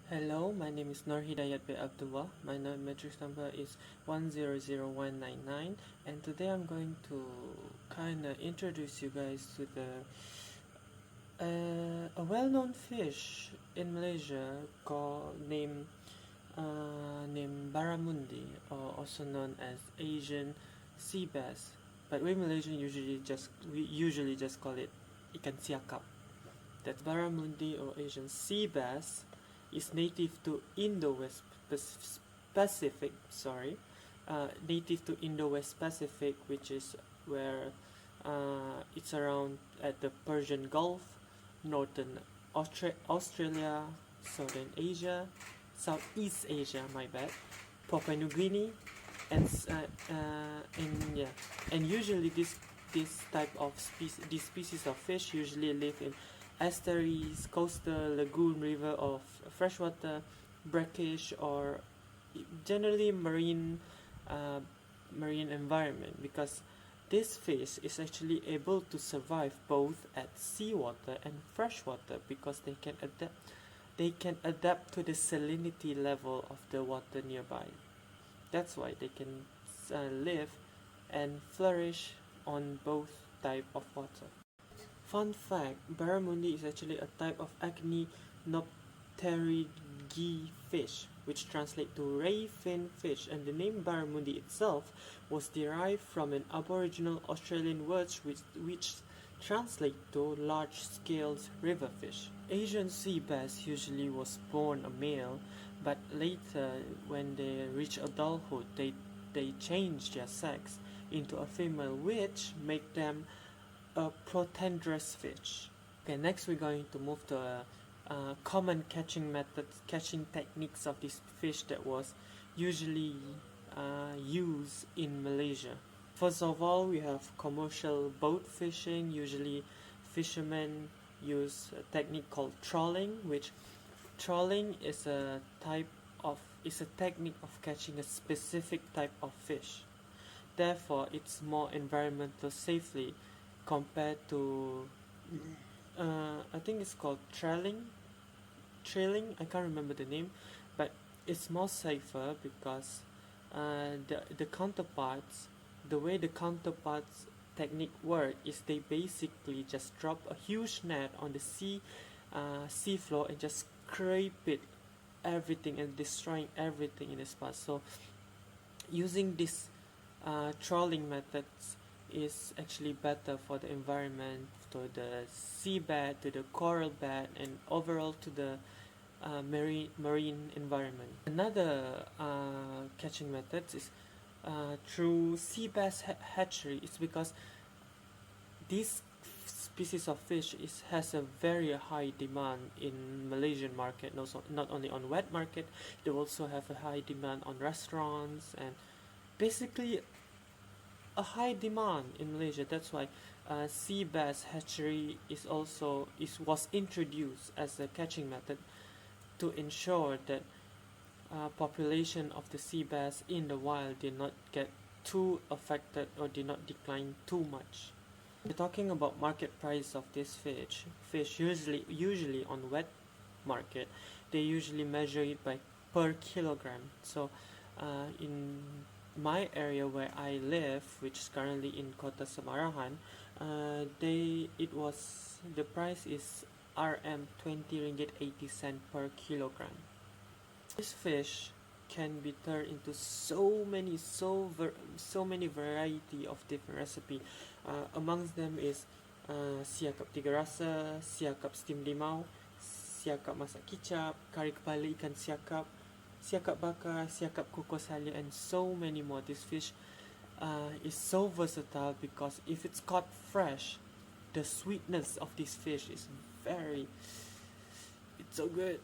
Hello, my name is Nur Hidayat bin Abdullah. My matrix number is 1000199, and today I'm going to kind of introduce you guys to a well-known fish in Malaysia named barramundi, or also known as Asian sea bass. But we Malaysian usually just call it ikan siakap. That barramundi or Asian sea bass is native to Indo-West Pacific. Native to Indo-West Pacific, which is where it's around at the Persian Gulf, northern Australia, southern Asia, Southeast Asia, my bad, Papua New Guinea, and usually this type of these species of fish usually live in estuaries, coastal, lagoon, river of freshwater, brackish, or generally marine environment, because this fish is actually able to survive both at seawater and freshwater because they can adapt to the salinity level of the water nearby. That's why they can live and flourish on both type of water. Fun fact, barramundi is actually a type of actinopterygii fish, which translates to ray fin fish, and the name barramundi itself was derived from an Aboriginal Australian word which translates to large-scale river fish. Asian sea bass usually was born a male, but later when they reach adulthood, they change their sex into a female, which make them a protandrous fish. Okay, next we're going to move to common catching techniques of this fish that was usually used in Malaysia. First of all, we have commercial boat fishing. Usually fishermen use a technique called trawling, which trawling is a technique of catching a specific type of fish. Therefore, it's more environmental safely compared to I think it's called trailing. I can't remember the name, but it's more safer because the way the counterparts technique work is they basically just drop a huge net on the sea floor and just scrape everything and destroying everything in its path. So using this trawling methods is actually better for the environment, to the seabed, to the coral bed, and overall to the marine environment. Another catching methods is through sea bass hatchery. It's because this species of fish has a very high demand in Malaysian market. Also, not only on wet market, they also have a high demand on restaurants, and basically a high demand in Malaysia. That's why sea bass hatchery was introduced as a catching method to ensure that population of the sea bass in the wild did not get too affected or did not decline too much. We're talking about market price of this fish usually on wet market, they usually measure it by per kilogram. So in my area where I live, which is currently in Kota Samarahan, the price is RM 20 ringgit 80 cent per kilogram. This fish can be turned into so many variety of different recipe. Amongst them is siakap tiga rasa, siakap steam limau, siakap masak kicap, kari kepala ikan siakap, siakap bakar, siakap kukus halia, and so many more. This fish is so versatile because if it's caught fresh, the sweetness of this fish is it's so good.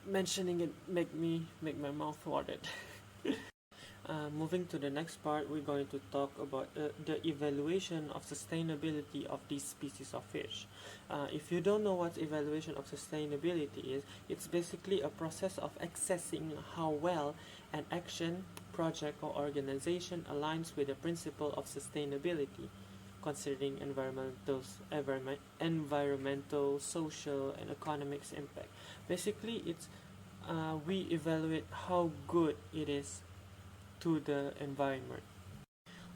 Mentioning it make my mouth watered. Moving to the next part, we're going to talk about the evaluation of sustainability of these species of fish. If you don't know what evaluation of sustainability is, it's basically a process of assessing how well an action, project, or organization aligns with the principle of sustainability, considering environmental, social, and economics impact. Basically, it's we evaluate how good it is to the environment.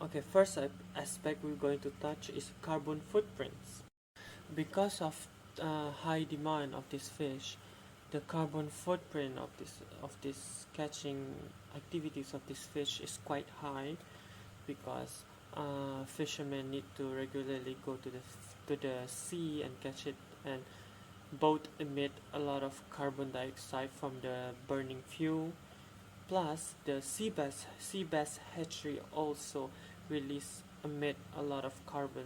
Okay, first aspect we're going to touch is carbon footprints. Because of high demand of this fish, the carbon footprint of this catching activities of this fish is quite high, because fishermen need to regularly go to the sea and catch it, and both emit a lot of carbon dioxide from the burning fuel. Plus, the sea bass hatchery also emit a lot of carbon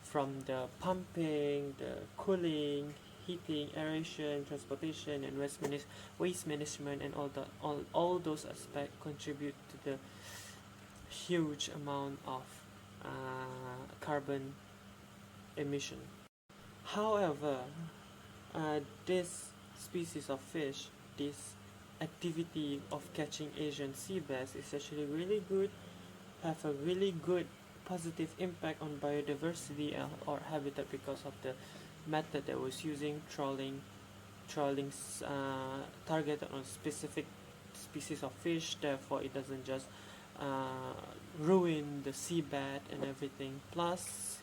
from the pumping, the cooling, heating, aeration, transportation, and waste management, and all those aspects contribute to the huge amount of carbon emission. However, this species of fish, this activity of catching Asian sea bass is actually really good, have a really good positive impact on biodiversity or habitat, because of the method that was using, trawling targeted on specific species of fish. Therefore, it doesn't just ruin the seabed and everything. Plus,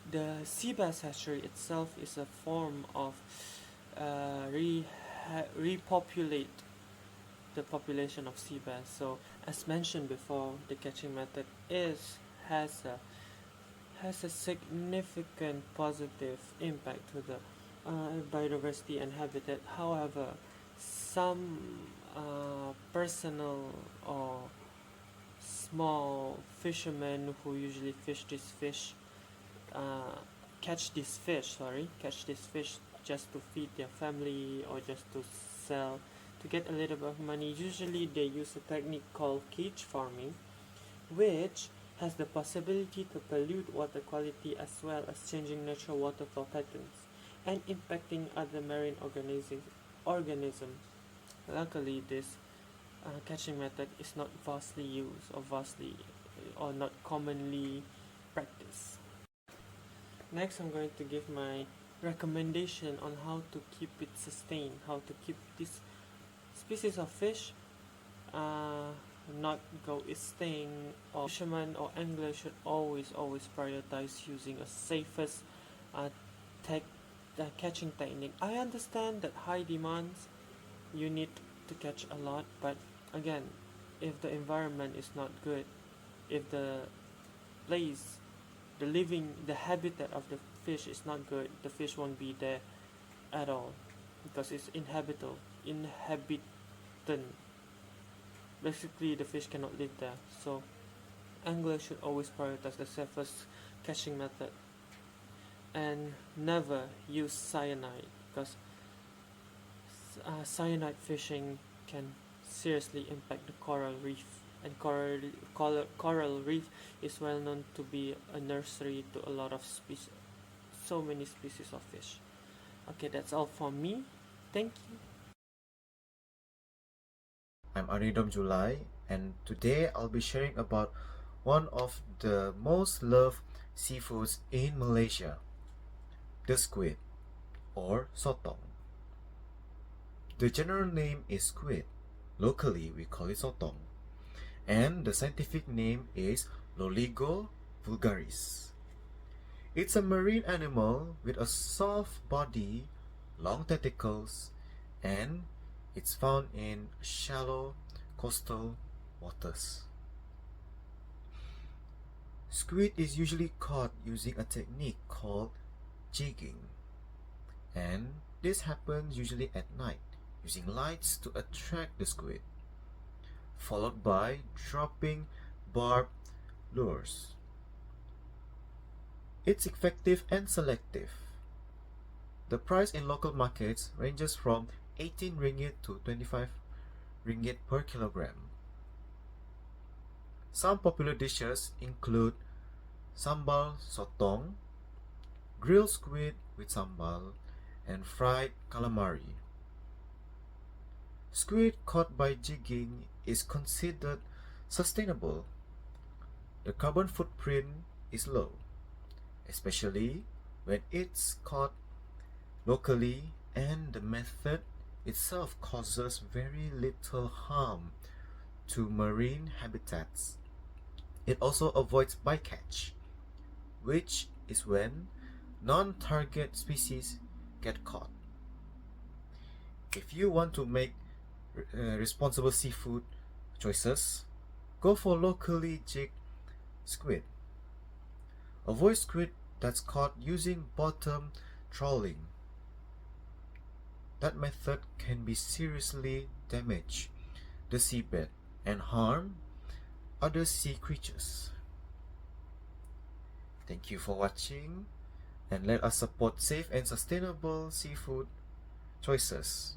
the sea bass hatchery itself is a form of repopulate the population of sea bass. So, as mentioned before, the catching method has a significant positive impact to the biodiversity and habitat. However, some personal or small fishermen who usually catch this fish just to feed their family or just to sell to get a little bit of money. Usually they use a technique called cage farming, which has the possibility to pollute water quality as well as changing natural water flow patterns and impacting other marine organisms. Luckily, this catching method is not vastly used or not commonly practiced. Next, I'm going to give my recommendation on how to keep it sustained, how to keep this species of fish not go extinct. Or fishermen or anglers should always prioritize using a safest catching technique. I understand that high demands, you need to catch a lot, but again, if the environment is not good, if the place, the habitat of the fish is not good, the fish won't be there at all, because it's inhabitant. Basically, the fish cannot live there. So, anglers should always prioritize the safest catching method and never use cyanide, because cyanide fishing can seriously impact the coral reef, and coral reef is well known to be a nursery to a lot of so many species of fish. Okay, that's all from me. Thank you. I'm Aridom Julai, and today I'll be sharing about one of the most loved seafoods in Malaysia, the squid, or sotong. The general name is squid. Locally, we call it sotong, and the scientific name is Loligo vulgaris. It's a marine animal with a soft body, long tentacles, and it's found in shallow coastal waters. Squid is usually caught using a technique called jigging, and this happens usually at night using lights to attract the squid, followed by dropping barbed lures. It's effective and selective. The price in local markets ranges from 18 ringgit to 25 ringgit per kilogram. Some popular dishes include sambal sotong, grilled squid with sambal, and fried calamari. Squid caught by jigging is considered sustainable. The carbon footprint is low, especially when it's caught locally, and the method itself causes very little harm to marine habitats. It also avoids bycatch, which is when non-target species get caught. If you want to make responsible seafood choices, go for locally jigged squid. Avoid squid that's caught using bottom trawling. That method can be seriously damage the seabed and harm other sea creatures. Thank you for watching, and let us support safe and sustainable seafood choices,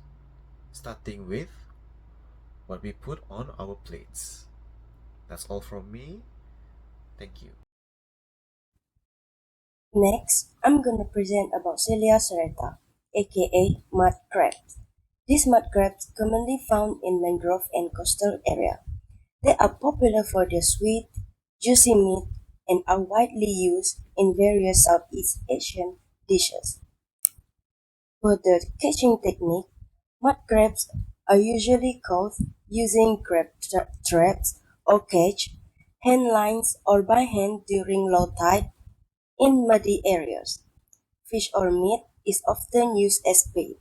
starting with what we put on our plates. That's all from me. Thank you. Next, I'm gonna present about Celia serrata, aka mud crabs. These mud crabs commonly found in mangrove and coastal area. They are popular for their sweet, juicy meat and are widely used in various Southeast Asian dishes. For the catching technique, mud crabs are usually caught using traps or cage, hand lines or by hand during low tide in muddy areas. Fish or meat is often used as bait.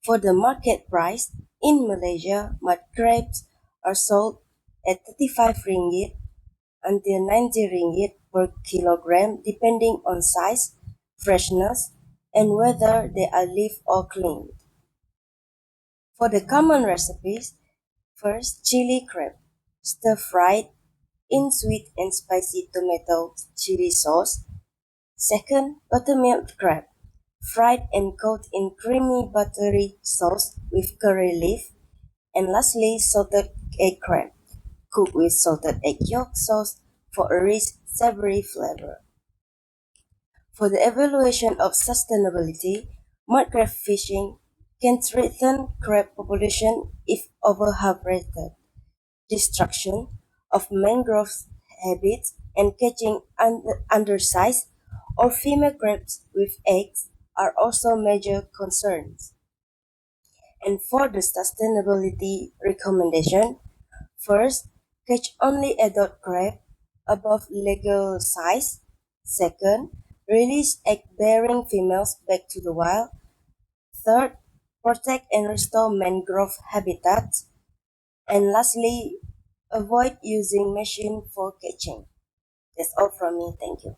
For the market price, in Malaysia, mud crabs are sold at 35 ringgit until 90 ringgit per kilogram depending on size, freshness, and whether they are live or cleaned. For the common recipes, first chili crab, stir fried in sweet and spicy tomato chili sauce. Second, buttermilk crab, fried and coated in creamy buttery sauce with curry leaf. And lastly, salted egg crab, cooked with salted egg yolk sauce for a rich, savory flavor. For the evaluation of sustainability, mud crab fishing can threaten crab population if overharvested. Destruction of mangrove habitats and catching undersized or female crabs with eggs are also major concerns. And for the sustainability recommendation, first, catch only adult crab above legal size. Second, release egg-bearing females back to the wild. Third, protect and restore mangrove habitats. And lastly, avoid using machine for catching. That's all from me. Thank you.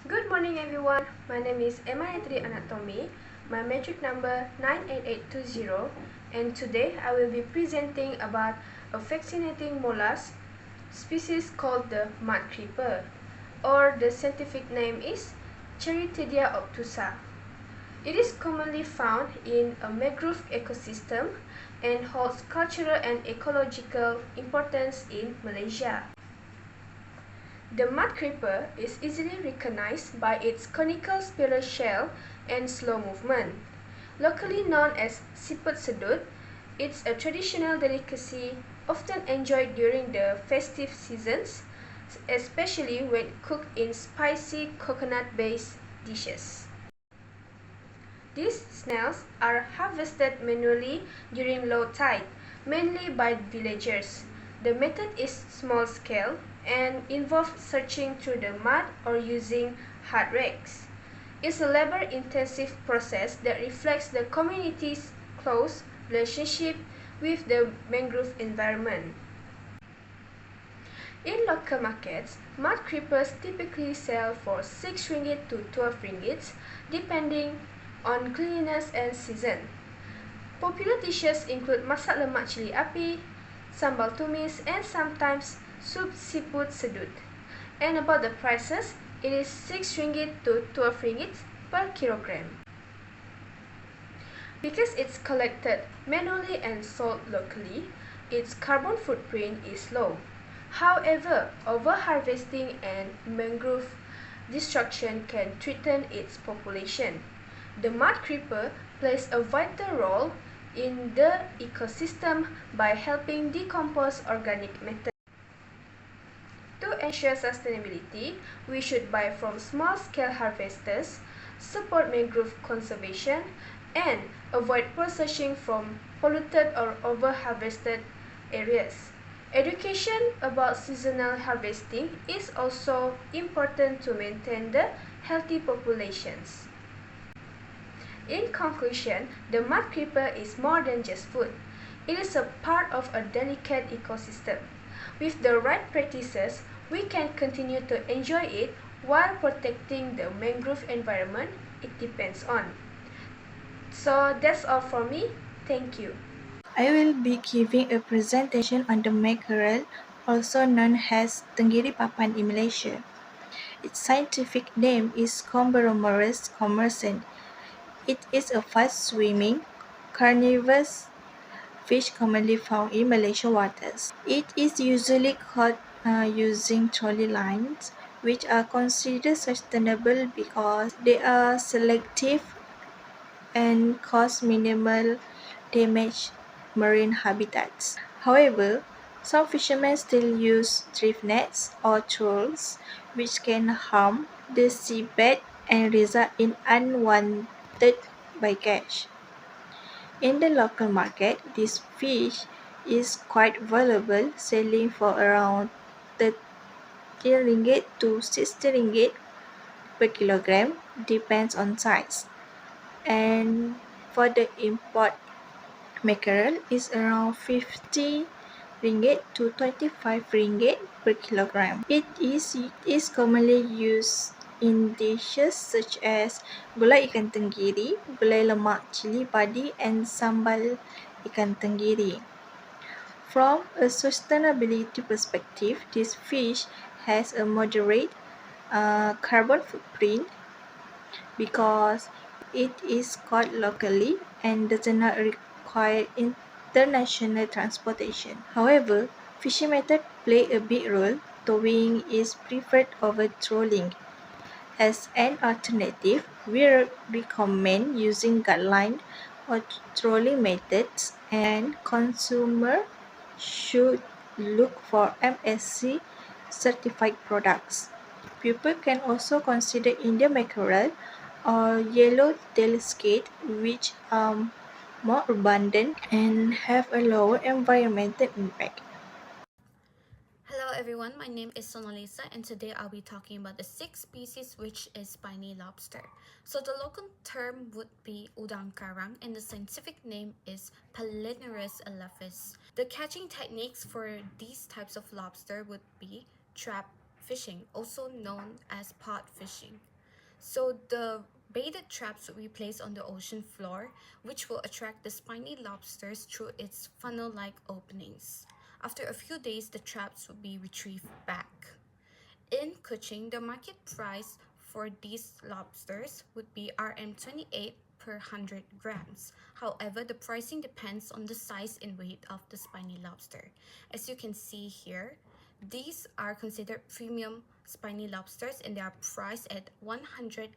Good morning everyone, my name is Emanetri Anatomy, my metric number 98820, and today I will be presenting about a fascinating mollusk species called the mud creeper, or the scientific name is Cherrythedia obtusa. It is commonly found in a mangrove ecosystem and holds cultural and ecological importance in Malaysia. The mud creeper is easily recognized by its conical spiral shell and slow movement. Locally known as siput sedut, it's a traditional delicacy often enjoyed during the festive seasons, especially when cooked in spicy coconut-based dishes. These snails are harvested manually during low tide, mainly by villagers. The method is small-scale and involves searching through the mud or using hard rakes. It's a labor-intensive process that reflects the community's close relationship with the mangrove environment. In local markets, mud creepers typically sell for 6 ringgit to 12 ringgit, depending on cleanliness and season. Popular dishes include masak lemak cili api, sambal tumis, and sometimes soup siput sedut. And about the prices, it is 6 ringgit to 12 ringgit per kilogram. Because it's collected manually and sold locally, its carbon footprint is low. However, overharvesting and mangrove destruction can threaten its population. The mud creeper plays a vital role in the ecosystem by helping decompose organic matter. To ensure sustainability, we should buy from small-scale harvesters, support mangrove conservation, and avoid processing from polluted or over-harvested areas. Education about seasonal harvesting is also important to maintain the healthy populations. In conclusion, the mud creeper is more than just food. It is a part of a delicate ecosystem. With the right practices, we can continue to enjoy it while protecting the mangrove environment it depends on. So that's all for me. Thank you. I will be giving a presentation on the mackerel, also known as tenggiri papan in Malaysia. Its scientific name is Combromorus commersant. It is a fast-swimming, carnivorous fish commonly found in Malaysian waters. It is usually caught using trolley lines, which are considered sustainable because they are selective and cause minimal damage marine habitats. However, some fishermen still use drift nets or trawls, which can harm the seabed and result in unwanted bycatch. In the local market, this fish is quite valuable, selling for around 30 ringgit to 60 ringgit per kilogram, depends on size. And for the import mackerel is around 50 ringgit to 25 ringgit per kilogram. It is commonly used in dishes such as gulai ikan tenggiri, gulai lemak cili padi, and sambal ikan tenggiri. From a sustainability perspective, this fish has a moderate carbon footprint because it is caught locally and does not require international transportation. However, fishing methods play a big role. Towing is preferred over trolling. As an alternative, we recommend using guideline or trolling methods, and consumers should look for MSC certified products. People can also consider Indian mackerel or yellow-tailed skate, which are more abundant and have a lower environmental impact. Hello everyone, my name is Sonalisa and today I'll be talking about the sixth species, which is spiny lobster. So the local term would be udang karang and the scientific name is Palinurus elaphus. The catching techniques for these types of lobster would be trap fishing, also known as pot fishing. So the baited traps will be placed on the ocean floor, which will attract the spiny lobsters through its funnel-like openings. After a few days, the traps will be retrieved back. In Kuching, the market price for these lobsters would be RM28 per 100 grams. However, the pricing depends on the size and weight of the spiny lobster. As you can see here, these are considered premium spiny lobsters and they are priced at 190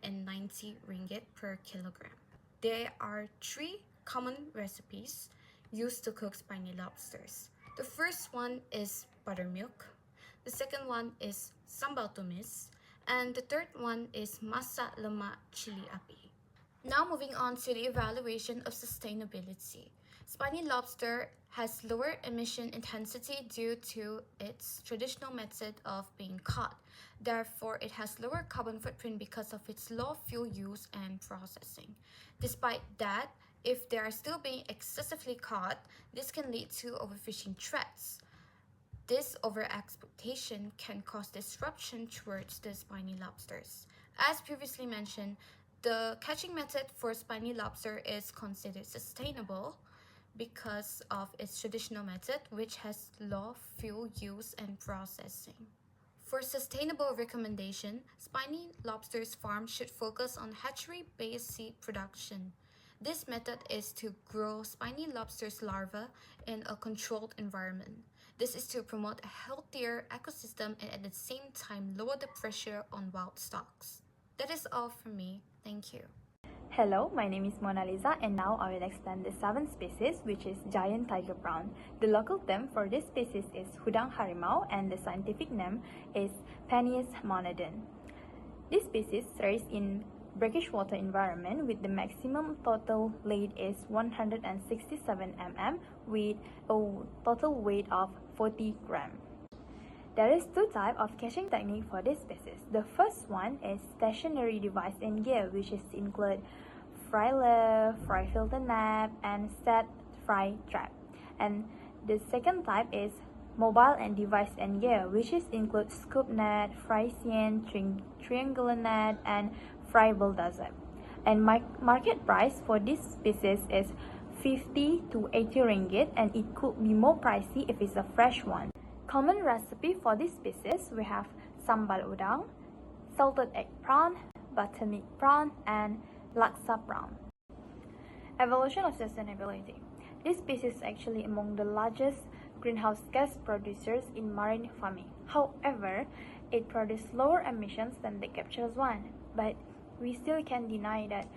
ringgit per kilogram. There are three common recipes used to cook spiny lobsters. The first one is buttermilk, the second one is sambal tumis, and the third one is masak lemak cili api. Now moving on to the evaluation of sustainability. Spiny lobster has lower emission intensity due to its traditional method of being caught. Therefore, it has lower carbon footprint because of its low fuel use and processing. Despite that, if they are still being excessively caught, this can lead to overfishing threats. This overexploitation can cause disruption towards the spiny lobsters. As previously mentioned, the catching method for spiny lobster is considered sustainable because of its traditional method, which has low fuel use and processing. For sustainable recommendation, spiny lobsters farm should focus on hatchery-based seed production. This method is to grow spiny lobsters larvae in a controlled environment. This is to promote a healthier ecosystem and at the same time lower the pressure on wild stocks. That is all from me. Thank you. Hello, my name is Mona Lisa and now I will explain the seventh species, which is giant tiger prawn. The local term for this species is Hudang harimau and the scientific name is Penis monodon. This species thrives in brackish water environment with the maximum total weight is 167 mm with a total weight of 40 grams. There is two types of catching technique for this species. The first one is stationary device and gear, which is include fry lure, fry filter net, and set fry trap. And the second type is mobile and device and gear, which is include scoop net, fry seine, triangular net, and fry bulldozer. And market price for this species is 50 to 80 ringgit, and it could be more pricey if it's a fresh one. Common recipe for this species, we have sambal udang, salted egg prawn, buttermilk prawn, and laksa prawn. Evolution of sustainability. This species is actually among the largest greenhouse gas producers in marine farming. However, it produces lower emissions than the captured one, but we still can't deny that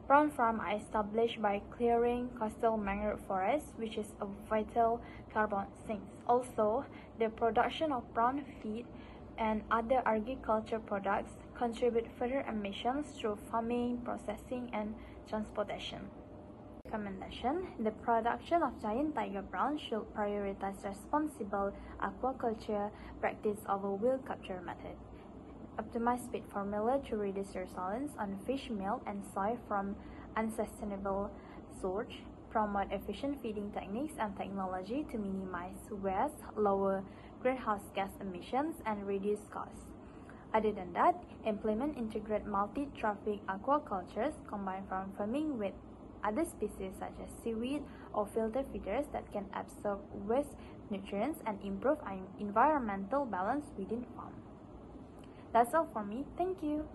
prawn farms are established by clearing coastal mangrove forests, which is a vital carbon sink. Also, the production of prawn feed and other agriculture products contribute further emissions through farming, processing, and transportation. Recommendation: the production of giant tiger prawn should prioritize responsible aquaculture practice over wild capture method. Optimize feed formula to reduce reliance on fish meal and soy from unsustainable source. Promote efficient feeding techniques and technology to minimize waste, lower greenhouse gas emissions, and reduce costs. Other than that, implement integrate multi-trophic aquacultures combined farm farming with other species such as seaweed or filter feeders that can absorb waste nutrients and improve environmental balance within farm. That's all for me. Thank you.